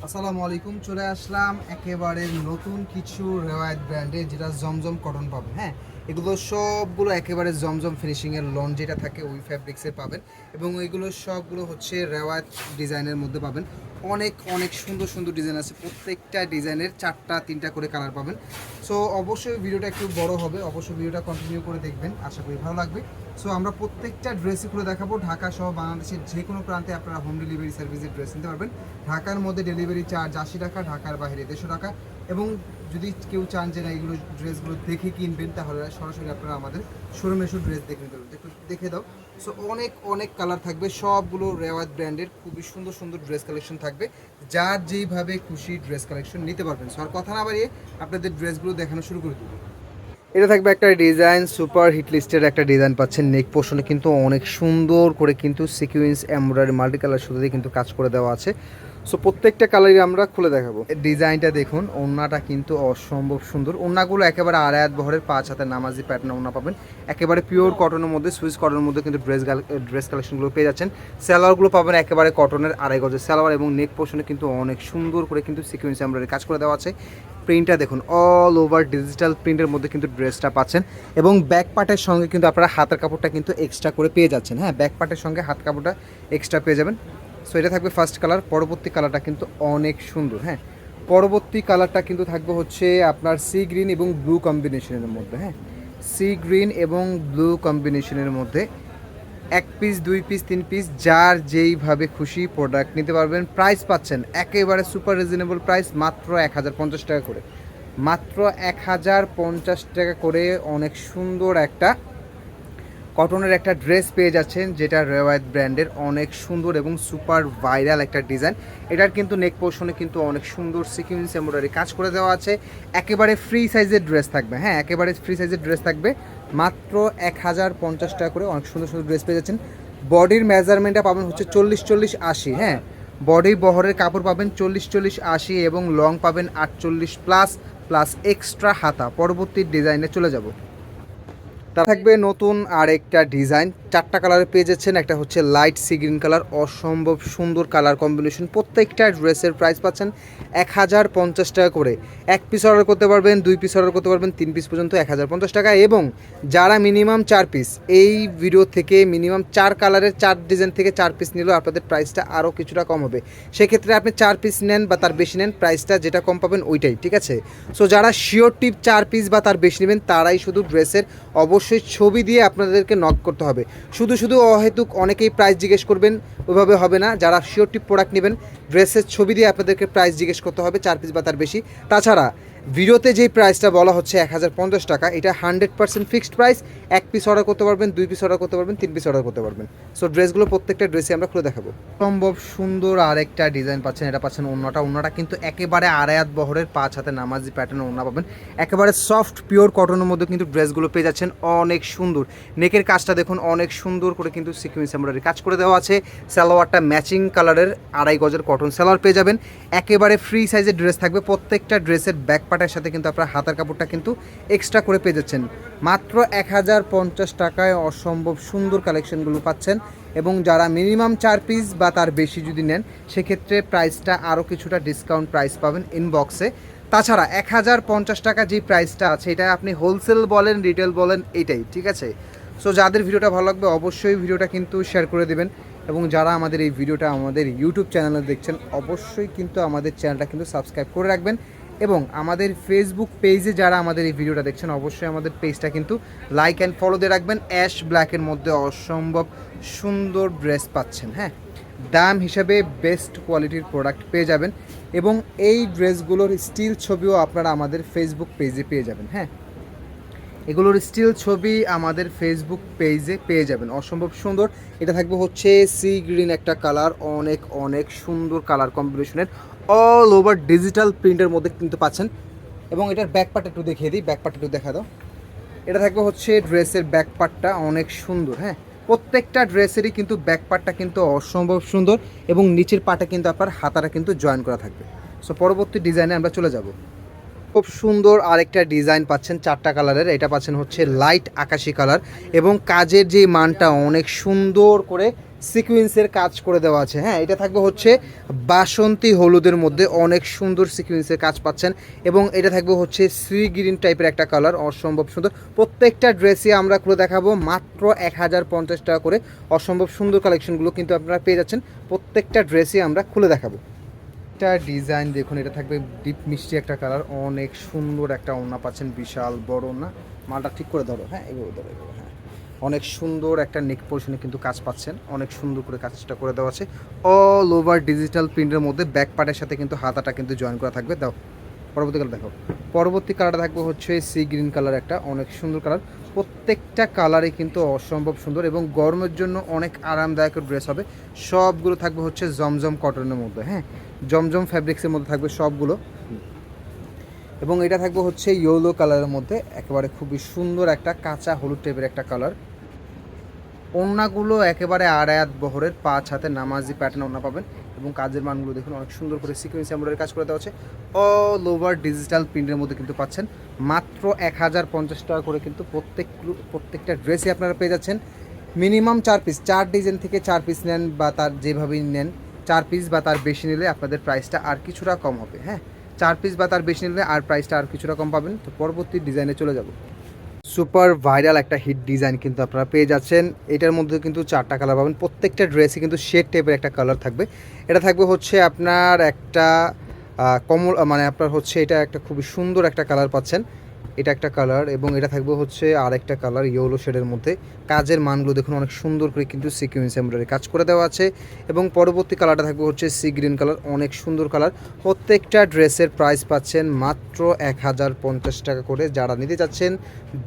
আসসালামু আলাইকুম, চলে আসলাম একেবারে নতুন কিছু রেওয়ায়ত ব্র্যান্ডের, যেটা জমজম কটন পাবেন। হ্যাঁ, এগুলো সবগুলো একেবারে জমজম ফিনিশিংয়ের লন যেটা থাকে ওই ফ্যাব্রিক্সের পাবেন, এবং এগুলো সবগুলো হচ্ছে রেওয়ায়ত ডিজাইনের মধ্যে পাবেন। অনেক অনেক সুন্দর সুন্দর ডিজাইন আছে, প্রত্যেকটা ডিজাইনের 4টা 3টা করে কালার পাবেন। সো অবশ্যই ভিডিওটা একটু বড় হবে, অবশ্যই ভিডিওটা কন্টিনিউ করে দেখবেন, আশা করি ভালো লাগবে। সো আমরা প্রত্যেকটা ড্রেসই খুলে দেখাবো। ঢাকা সহ বাংলাদেশের যে কোনো প্রান্তে আপনারা হোম ডেলিভারি সার্ভিসের ড্রেস নিতে পারবেন। ঢাকার মধ্যে ডেলিভারি চার্জ 80 টাকা, ঢাকার বাইরে 150 টাকা। এবং যদি কেউ চান যে না এইগুলো ড্রেসগুলো দেখে কিনবেন, তাহলে সরাসরি আপনারা আমাদের শোরুমে এসে ড্রেস দেখে নিতে পারবেন। একটু দেখে দাও। সো অনেক অনেক কালার থাকবে, সবগুলো রেওয়াজ ব্র্যান্ডের খুবই সুন্দর সুন্দর ড্রেস কালেকশন থাকবে। যার যেইভাবে খুশি ড্রেস কালেকশন নিতে পারবেন। সো আর কথা না বাড়িয়ে আপনাদের ড্রেসগুলো দেখানো শুরু করে দেবো। এটা থাকবে একটা ডিজাইন, সুপার হিট লিস্টের একটা ডিজাইন পাচ্ছেন। নেক পোর্শনে কিন্তু অনেক সুন্দর করে কিন্তু সিকুয়েন্স এমব্রয়ডারি মাল্টি কালার সুতো দিয়ে কিন্তু কাজ করে দেওয়া আছে। সো প্রত্যেকটা কালারই আমরা খুলে দেখাবো। ডিজাইনটা দেখুন, ওড়নাটা কিন্তু অসম্ভব সুন্দর। ওড়নাগুলো একেবারে আড়ায়াত বহরের 5 হাতের নামাজি প্যাটার্ন ওড়না পাবেন। একেবারে পিওর কটনের মধ্যে, সুইস কটনের মধ্যে কিন্তু ড্রেস কালেকশনগুলো পেয়ে যাচ্ছেন। সালোয়ারগুলো পাবেন একেবারে কটনের 2.5 গজের সালোয়ার, এবং নেক পোর্শনে কিন্তু অনেক সুন্দর করে কিন্তু সিকুয়েন্স এমব্রয়ডারি কাজ করে দেওয়া আছে। প্রিন্টটা দেখুন, অল ওভার ডিজিটাল প্রিন্টের মধ্যে কিন্তু ড্রেসটা পাচ্ছেন, এবং ব্যাক পার্টের সঙ্গে কিন্তু আপনারা হাতের কাপড়টা কিন্তু এক্সট্রা করে পেয়ে যাচ্ছেন। হ্যাঁ, ব্যাক পার্টের সঙ্গে হাত কাপড়টা এক্সট্রা পেয়ে যাবেন। সো এটা থাকবে ফার্স্ট কালার। পরবর্তী কালারটা কিন্তু অনেক সুন্দর। হ্যাঁ, পরবর্তী কালারটা কিন্তু থাকবে হচ্ছে আপনার সি গ্রিন এবং ব্লু কম্বিনেশনের মধ্যে। হ্যাঁ, সি গ্রিন এবং ব্লু কম্বিনেশনের মধ্যে 1 পিস 2 পিস 3 পিস যার যেইভাবে খুশি প্রোডাক্ট নিতে পারবেন। প্রাইস পাচ্ছেন একেবারে সুপার রিজনেবল প্রাইস, মাত্র 1050 টাকা করে। মাত্র 1050 টাকা করে অনেক সুন্দর একটা কটনের একটা ড্রেস পেয়ে যাচ্ছেন, যেটা রেওয়ায়ত ব্র্যান্ডের অনেক সুন্দর এবং সুপার ভাইরাল একটা ডিজাইন। এটার কিন্তু নেক পোর্শনে কিন্তু অনেক সুন্দর সিকুয়েন্স এমব্রয়ডারি কাজ করে দেওয়া আছে। একেবারে ফ্রি সাইজের ড্রেস থাকবে। হ্যাঁ, একেবারে ফ্রি সাইজের ড্রেস থাকবে, মাত্র 1050 টাকা করে অনেক সুন্দর সুন্দর ড্রেস পেয়ে যাচ্ছেন। বডির মেজারমেন্টটা পাবেন হচ্ছে 40-40-80। হ্যাঁ, বডি বহরের কাপড় পাবেন 40-40-80, এবং লং পাবেন 48 প্লাস প্লাস এক্সট্রা হাতা। পরবর্তী ডিজাইনে চলে যাব। তা থাকবে নতুন আরেকটা ডিজাইন, 4টা কালারে পেয়ে যাচ্ছেন। একটা হচ্ছে লাইট সি গ্রিন কালার, অসম্ভব সুন্দর কালার কম্বিনেশন। প্রত্যেকটা ড্রেসের প্রাইস পাচ্ছেন 1050 টাকা করে। 1 পিস অর্ডার করতে পারবেন, 2 পিস অর্ডার করতে পারবেন, 3 পিস পর্যন্ত 1050 টাকা। এবং যারা মিনিমাম 4 পিস, এই ভিডিও থেকে মিনিমাম 4 কালারের 4 ডিজাইন থেকে 4 পিস নিলেও আপনাদের প্রাইসটা আরও কিছুটা কম হবে। সেক্ষেত্রে আপনি 4 পিস নেন বা তার বেশি নেন, প্রাইসটা যেটা কম পাবেন ওইটাই, ঠিক আছে? সো যারা শিওর টিপ 4 পিস বা তার বেশি নেবেন, তারাই শুধু ড্রেসের অবশ্যই ছবি দিয়ে আপনাদেরকে নক করতে হবে। শুধু শুধু অহেতুক অনেকেই প্রাইস জিজ্ঞেস করবেন, ওইভাবে হবে না। যারা শিওর টিপ প্রোডাক্ট নেবেন, ড্রেসের ছবি দিয়ে আপনাদেরকে প্রাইস জিজ্ঞেস করতে হবে, 4 পিস বা তার বেশি। তাছাড়া ভিডিওতে যেই প্রাইসটা বলা হচ্ছে 1050 টাকা, এটা 100% ফিক্সড প্রাইস। 1 পিস অর্ডার করতে পারবেন, 2 পিস অর্ডার করতে পারবেন, 3 পিস অর্ডার করতে পারবেন। সো ড্রেসগুলো প্রত্যেকটা ড্রেসে আমরা খুলে দেখাবো। সম্ভব সুন্দর আরেকটা ডিজাইন পাচ্ছেন। এটা পাচ্ছেন ওড়নাটা কিন্তু একেবারে আড়ায়াত বহরের 5 হাতে নামাজি প্যাটার্ন ওড়না পাবেন। একেবারে সফট পিওর কটনের মধ্যে কিন্তু ড্রেসগুলো পেয়ে যাচ্ছেন, অনেক সুন্দর। নেকের কাজটা দেখুন, অনেক সুন্দর করে কিন্তু সিকুয়েন্স এমব্রয়ডারি কাজ করে দেওয়া আছে। সালোয়ারটা ম্যাচিং কালারের 2.5 গজের কটন সালোয়ার পেয়ে যাবেন। একেবারে ফ্রি সাইজের ড্রেস থাকবে। প্রত্যেকটা ড্রেসের ব্যাক পার্টের সাথে কিন্তু আপনার হাতার কাপড়টা কিন্তু এক্সট্রা করে পেয়ে যাচ্ছেন। মাত্র 1050 টাকায় অসম্ভব সুন্দর কালেকশনগুলো পাচ্ছেন। এবং যারা মিনিমাম 4 পিস বা তার বেশি যদি নেন, সেক্ষেত্রে প্রাইসটা আরও কিছুটা ডিসকাউন্ট প্রাইস পাবেন ইনবক্সে। তাছাড়া 1050 টাকা যে প্রাইসটা আছে, এটা আপনি হোলসেল বলেন রিটেল বলেন, এইটাই, ঠিক আছে? সো যাদের ভিডিওটা ভালো লাগবে অবশ্যই ভিডিওটা কিন্তু শেয়ার করে দেবেন। এবং যারা আমাদের এই ভিডিওটা আমাদের ইউটিউব চ্যানেলে দেখছেন, অবশ্যই কিন্তু আমাদের চ্যানেলটা কিন্তু সাবস্ক্রাইব করে রাখবেন। এবং আমাদের ফেসবুক পেজে যারা আমাদের এই ভিডিওটা দেখছেন, অবশ্যই আমাদের পেজটা কিন্তু লাইক অ্যান্ড ফলো দিয়ে রাখবেন। অ্যাশ ব্ল্যাকের মধ্যে অসম্ভব সুন্দর ড্রেস পাচ্ছেন। হ্যাঁ, দাম হিসাবে বেস্ট কোয়ালিটির প্রোডাক্ট পেয়ে যাবেন। এবং এই ড্রেসগুলোর স্টিল ছবিও আপনারা আমাদের ফেসবুক পেজে পেয়ে যাবেন। হ্যাঁ, এগুলোর স্টিল ছবি আমাদের ফেসবুক পেজে পেয়ে যাবেন, অসম্ভব সুন্দর। এটা থাকবে হচ্ছে সি গ্রিন একটা কালার, অনেক অনেক সুন্দর কালার কম্বিনেশনের, অল ওভার ডিজিটাল প্রিন্টের মধ্যে কিন্তু পাচ্ছেন। এবং এটার ব্যাক পার্ট একটু দেখিয়ে দিই, ব্যাক পার্ট একটু দেখা দাও। এটা থাকবে হচ্ছে ড্রেসের ব্যাক পার্টটা অনেক সুন্দর। হ্যাঁ, প্রত্যেকটা ড্রেসেরই কিন্তু ব্যাক পার্টটা কিন্তু অসম্ভব সুন্দর, এবং নিচের পার্টে কিন্তু আপনার হাতাটা কিন্তু জয়েন করা থাকবে। সো পরবর্তী ডিজাইনে আমরা চলে যাব। খুব সুন্দর আরেকটা ডিজাইন পাচ্ছেন, 4টা কালারের। এটা পাচ্ছেন হচ্ছে লাইট আকাশি কালার, এবং কাজের যে মানটা অনেক সুন্দর করে সিকুয়েন্সের কাজ করে দেওয়া আছে। হ্যাঁ, এটা থাকবে হচ্ছে বাসন্তী হলুদের মধ্যে, অনেক সুন্দর সিকুয়েন্সের কাজ পাচ্ছেন। এবং এটা থাকবে হচ্ছে সি গ্রিন টাইপের একটা কালার, অসম্ভব সুন্দর। প্রত্যেকটা ড্রেসই আমরা খুলে দেখাবো মাত্র 1050 টাকা করে। অসম্ভব সুন্দর কালেকশনগুলো কিন্তু আপনারা পেয়ে যাচ্ছেন, প্রত্যেকটা ড্রেসই আমরা খুলে দেখাবো। একটা ডিজাইন দেখুন, এটা থাকবে ডিপ মিষ্টি একটা কালার, অনেক সুন্দর একটা ওড়না পাচ্ছেন, বিশাল বড় ওড়না। মালটা ঠিক করে ধরো, হ্যাঁ এগুলো ধরো, এগুলো হ্যাঁ। অনেক সুন্দর একটা নেক পোর্শনে কিন্তু কাজ পাচ্ছেন, অনেক সুন্দর করে কাজটা করে দেওয়া আছে। অল ওভার ডিজিটাল প্রিন্টের মধ্যে ব্যাক পার্টের সাথে কিন্তু হাতাটা কিন্তু জয়েন করা থাকবে। দাও পরবর্তীকালে দেখো, পরবর্তী কালারটা থাকবে হচ্ছে সি গ্রিন কালার, একটা অনেক সুন্দর কালার। প্রত্যেকটা কালারই কিন্তু অসম্ভব সুন্দর এবং গরমের জন্য অনেক আরামদায়ক ড্রেস হবে। সবগুলো থাকবে হচ্ছে জমজম কটনের মধ্যে, হ্যাঁ জমজম ফ্যাব্রিক্সের মধ্যে থাকবে সবগুলো। এবং এটা থাকবে হচ্ছে ইয়েলো কালারের মধ্যে, একেবারে খুবই সুন্দর একটা কাঁচা হলুদ টাইপের একটা কালার। ওড়নাগুলো একেবারে আড়ায়াত বহরের 5 হাতে নামাজি প্যাটার্ন ওড়না পাবেন। এবং কাজের মানগুলো দেখুন, অনেক সুন্দর করে সিকোয়েন্স এমব্রয়ডারি কাজ করে দেওয়া আছে। অল ওভার ডিজিটাল প্রিন্টের মধ্যে কিন্তু পাচ্ছেন মাত্র 1050 টাকা করে। কিন্তু প্রত্যেকটা ড্রেসই আপনারা পেয়ে যাচ্ছেন। মিনিমাম 4 পিস, 4 ডিজাইন থেকে 4 পিস নেন বা তার যেভাবেই নেন, 4 পিস বা তার বেশি নিলে আপনাদের প্রাইসটা আর কিছুটা কম হবে। হ্যাঁ, 4 পিস বা তার বেশি নিলে আর প্রাইসটা আর কিছুটা কম পাবেন। তো পরবর্তী ডিজাইনে চলে যাব। সুপার ভাইরাল একটা হিট ডিজাইন কিন্তু আপনারা পেয়ে যাচ্ছেন। এটার মধ্যে কিন্তু 4টা কালার পাবেন, প্রত্যেকটা ড্রেসে কিন্তু শেড টাইপের একটা কালার থাকবে। এটা থাকবে হচ্ছে আপনার একটা কমল, মানে আপনার হচ্ছে এটা একটা খুবই সুন্দর একটা কালার পাচ্ছেন, এটা একটা কালার। এবং এটা থাকবে হচ্ছে আর একটা কালার ইয়েলো শেডের মধ্যে। কাজের মানগুলো দেখুন, অনেক সুন্দর করে কিন্তু সিকুয়েন্স এমব্রয়ডারি কাজ করে দেওয়া আছে। এবং পরবর্তী কালারটা থাকবে হচ্ছে সি গ্রিন কালার, অনেক সুন্দর কালার। প্রত্যেকটা ড্রেসের প্রাইস পাচ্ছেন মাত্র 1050 টাকা করে। যারা নিতে চাচ্ছেন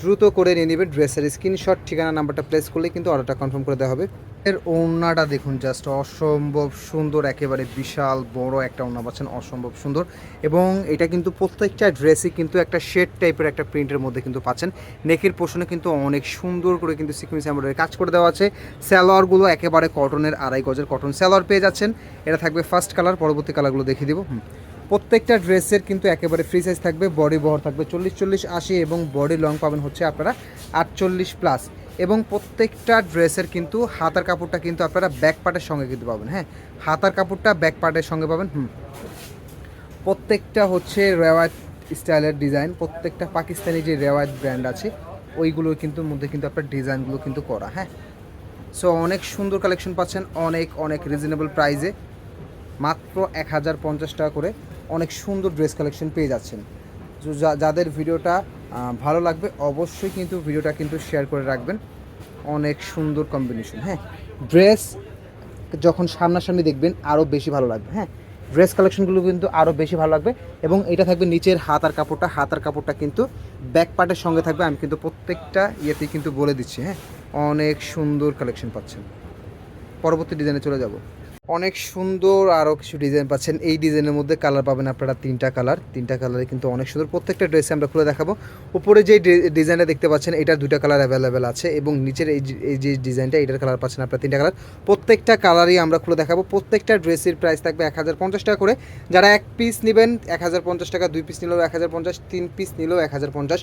দ্রুত করে নিয়ে নেবেন। ড্রেসের স্ক্রিনশট, ঠিকানা, নাম্বারটা প্লেস করলে কিন্তু অর্ডারটা কনফার্ম করে দেওয়া হবে। এর ওড়নাটা দেখুন, জাস্ট অসম্ভব সুন্দর, একেবারে বিশাল বড় একটা ওড়না পাচ্ছেন, অসম্ভব সুন্দর। এবং এটা কিন্তু প্রত্যেকটা ড্রেসই কিন্তু একটা শেড টাইপের একটা প্রিন্টের মধ্যে কিন্তু পাচ্ছেন। নেকের পোর্শনে কিন্তু অনেক সুন্দর করে কিন্তু সিকুয়েন্স এমব্রয়ডারি কাজ করে দেওয়া আছে। সালোয়ারগুলো একেবারে কটনের, 2.5 গজের কটন সালোয়ার পেয়ে যাচ্ছেন। এটা থাকবে ফার্স্ট কালার, পরবর্তী কালারগুলো দেখিয়ে দিব। প্রত্যেকটা ড্রেসের কিন্তু একেবারে ফ্রি সাইজ থাকবে। বডি বহর থাকবে 40-40-80 এবং বডি লং পাবেন হচ্ছে আপনারা 48+। এবং প্রত্যেকটা ড্রেসের কিন্তু হাতার কাপড়টা কিন্তু আপনারা ব্যাক পার্টের সঙ্গে কিন্তু পাবেন। হ্যাঁ, হাতার কাপড়টা ব্যাক পার্টের সঙ্গে পাবেন। প্রত্যেকটা হচ্ছে রেওয়ায়ত স্টাইলের ডিজাইন, প্রত্যেকটা পাকিস্তানি যে রেওয়ায়ত ব্র্যান্ড আছে ওইগুলোর কিন্তু মধ্যে কিন্তু আপনার ডিজাইনগুলো কিন্তু করা। হ্যাঁ, সো অনেক সুন্দর কালেকশন পাচ্ছেন, অনেক অনেক রিজনেবল প্রাইসে, মাত্র 1050 টাকা করে অনেক সুন্দর ড্রেস কালেকশন পেয়ে যাচ্ছেন। যাদের ভিডিওটা ভালো লাগবে অবশ্যই কিন্তু ভিডিওটা কিন্তু শেয়ার করে রাখবেন। অনেক সুন্দর কম্বিনেশন। হ্যাঁ, ড্রেস যখন সামনাসামনি দেখবেন আরও বেশি ভালো লাগবে। হ্যাঁ, ড্রেস কালেকশনগুলো কিন্তু আরও বেশি ভালো লাগবে। এবং এটা থাকবে নিচের হাতার কাপড়টা কিন্তু ব্যাক পার্টের সঙ্গে থাকবে। আমি কিন্তু প্রত্যেকটা ইয়েতেই কিন্তু বলে দিচ্ছি। হ্যাঁ, অনেক সুন্দর কালেকশন পাচ্ছেন। পরবর্তী ডিজাইনে চলে যাব। অনেক সুন্দর আরও কিছু ডিজাইন পাচ্ছেন। এই ডিজাইনের মধ্যে কালার পাবেন আপনারা 3টা কালারে কিন্তু অনেক সুন্দর। প্রত্যেকটা ড্রেসে আমরা খুলে দেখাবো। উপরে যে ডিজাইনটা দেখতে পাচ্ছেন এটার 2টা কালার অ্যাভেলেবেল আছে। এবং নিচের এই যে ডিজাইনটা, এটার কালার পাচ্ছেন আপনারা 3টা কালার। প্রত্যেকটা কালারই আমরা খুলে দেখাবো। প্রত্যেকটা ড্রেসের প্রাইস থাকবে 1050 টাকা করে। যারা 1 পিস নেবেন 1050 টাকা, 2 পিস নিলেও 1050, 3 পিস নিলেও 1050,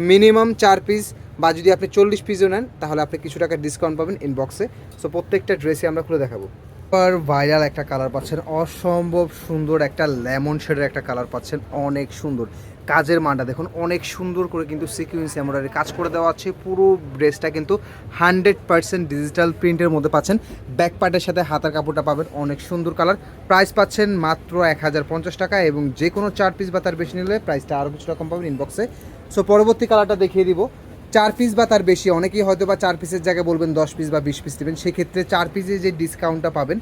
মিনিমাম 4 পিস বা যদি আপনি 40 পিসও নেন তাহলে আপনি কিছু টাকা ডিসকাউন্ট পাবেন ইনবক্সে। সো প্রত্যেকটা ড্রেসই আমরা খুলে দেখাবো। সুপার ভাইরাল একটা কালার পাচ্ছেন, অসম্ভব সুন্দর একটা লেমন শেডের একটা কালার পাচ্ছেন, অনেক সুন্দর। কাজের মানটা দেখুন, অনেক সুন্দর করে কিন্তু সিকুয়েন্স এমব্রয়ডারি কাজ করে দেওয়া আছে। পুরো ড্রেসটা কিন্তু 100% ডিজিটাল প্রিন্টের মধ্যে পাচ্ছেন। ব্যাক পার্টের সাথে হাতার কাপড়টা পাবেন, অনেক সুন্দর কালার। প্রাইস পাচ্ছেন মাত্র 1050 টাকা। এবং যে কোনো 4 পিস বা তার বেশি নিলে প্রাইসটা আরও কিছুটা কম পাবেন ইনবক্সে। সো পরবর্তী কালারটা দেখিয়ে দিব। 4 পিস বা তার বেশি, অনেকেই হয়তো বা 4 পিসের জায়গায় বলবেন 10 পিস বা 20 পিস নেবেন, সেক্ষেত্রে 4 পিসে যে ডিসকাউন্টটা পাবেন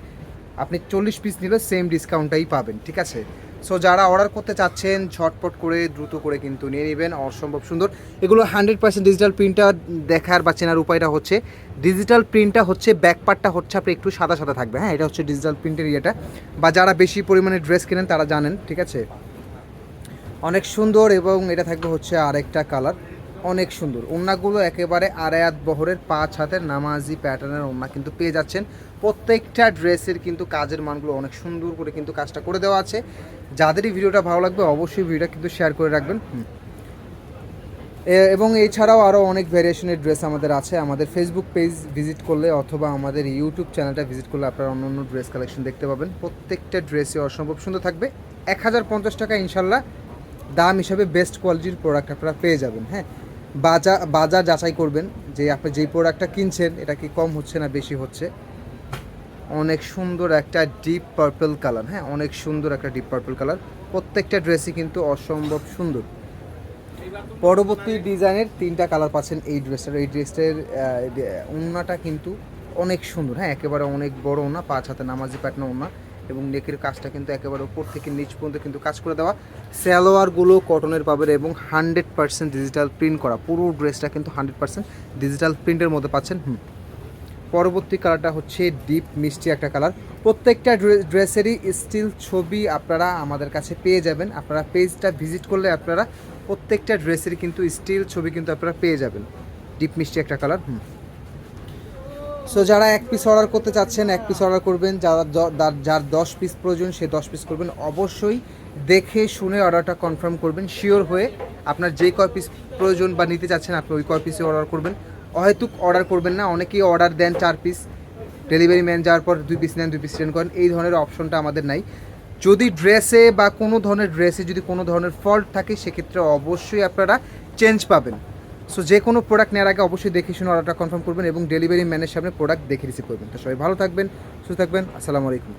আপনি 40 পিস নিলে সেম ডিসকাউন্টটাই পাবেন। ঠিক আছে, সো যারা অর্ডার করতে চাচ্ছেন ঝটপট করে দ্রুত করে কিন্তু নিয়ে নেবেন। অসম্ভব সুন্দর এগুলো। 100% ডিজিটাল প্রিন্টটা দেখার বা চেনার উপায়টা হচ্ছে, ডিজিটাল প্রিন্টটা হচ্ছে ব্যাক পার্টটা হচ্ছে আপনি একটু সাদা সাদা থাকবে। হ্যাঁ, এটা হচ্ছে ডিজিটাল প্রিন্টের ইয়েটা, বা যারা বেশি পরিমাণে ড্রেস কেনেন তারা জানেন। ঠিক আছে, অনেক সুন্দর। এবং এটা থাকবে হচ্ছে আরেকটা কালার, অনেক সুন্দর। ওড়নাগুলো একেবারে আড়ায়াত বহরের 5 হাতের নামাজি প্যাটার্নের ওড়না কিন্তু পেয়ে যাচ্ছেন। প্রত্যেকটা ড্রেসের কিন্তু কাজের মানগুলো অনেক সুন্দর করে কিন্তু কাজটা করে দেওয়া আছে। যাদেরই ভিডিওটা ভালো লাগবে অবশ্যই ভিডিওটা কিন্তু শেয়ার করে রাখবেন। এবং এছাড়াও আরও অনেক ভ্যারিয়েশনের ড্রেস আমাদের আছে। আমাদের ফেসবুক পেজ ভিজিট করলে অথবা আমাদের ইউটিউব চ্যানেলটা ভিজিট করলে আপনারা অন্য অন্য ড্রেস কালেকশন দেখতে পাবেন। প্রত্যেকটা ড্রেসই অসম্ভব সুন্দর থাকবে। 1050 টাকা ইনশাল্লাহ দাম হিসাবে বেস্ট কোয়ালিটির প্রোডাক্ট আপনারা পেয়ে যাবেন। হ্যাঁ, বাজার যাচাই করবেন যে আপনি যেই প্রোডাক্টটা কিনছেন এটা কি কম হচ্ছে না বেশি হচ্ছে। অনেক সুন্দর একটা ডিপ পার্পল কালার, হ্যাঁ অনেক সুন্দর একটা ডিপ পার্পল কালার। প্রত্যেকটা ড্রেসই কিন্তু অসম্ভব সুন্দর। পরবর্তী ডিজাইনের 3টা কালার পাচ্ছেন এই ড্রেসটার ওড়নাটা কিন্তু অনেক সুন্দর, হ্যাঁ একেবারে অনেক বড় ওড়না, 5 হাতে নামাজি প্যাটার্ন ওড়না এবং নেকের কাজটা কিন্তু একেবারে উপর থেকে নিচ পর্যন্ত কিন্তু কাজ করে দেওয়া। সালোয়ারগুলো কটনের পাবেন এবং 100% ডিজিটাল প্রিন্ট করা। পুরো ড্রেসটা কিন্তু 100% ডিজিটাল প্রিন্টের মধ্যে পাচ্ছেন। পরবর্তী কালারটা হচ্ছে ডিপ মিষ্টি একটা কালার। প্রত্যেকটা ড্রেসেরই স্টিল ছবি আপনারা আমাদের কাছে পেয়ে যাবেন। আপনারা পেজটা ভিজিট করলে আপনারা প্রত্যেকটা ড্রেসেরই কিন্তু স্টিল ছবি কিন্তু আপনারা পেয়ে যাবেন। ডিপ মিষ্টি একটা কালার। সো যারা 1 পিস অর্ডার করতে চাচ্ছেন 1 পিস অর্ডার করবেন, যার 10 পিস প্রয়োজন সে 10 পিস করবেন। অবশ্যই দেখে শুনে অর্ডারটা কনফার্ম করবেন, শিওর হয়ে আপনার যে কয় পিস প্রয়োজন বা নিতে চাচ্ছেন আপনি ওই কয় পিসে অর্ডার করবেন। অহেতুক অর্ডার করবেন না। অনেকেই অর্ডার দেন 4 পিস, ডেলিভারি ম্যান যাওয়ার পর 2 পিস নেন 2 পিস রিটার্ন করেন। এই ধরনের অপশনটা আমাদের নাই। যদি ড্রেসে বা কোনো ধরনের ড্রেসে যদি কোনো ধরনের ফল্ট থাকে সেক্ষেত্রে অবশ্যই আপনারা চেঞ্জ পাবেন। সো যে কোনো প্রোডাক্ট নেওয়ার আগে অবশ্যই দেখে শুনে অর্ডারটা কনফার্ম করবেন এবং ডেলিভারি ম্যানের সামনে প্রোডাক্ট দেখে রিসিভ করবেন। তো সবাই ভালো থাকবেন, সুস্থ থাকবেন। আসসালামু আলাইকুম।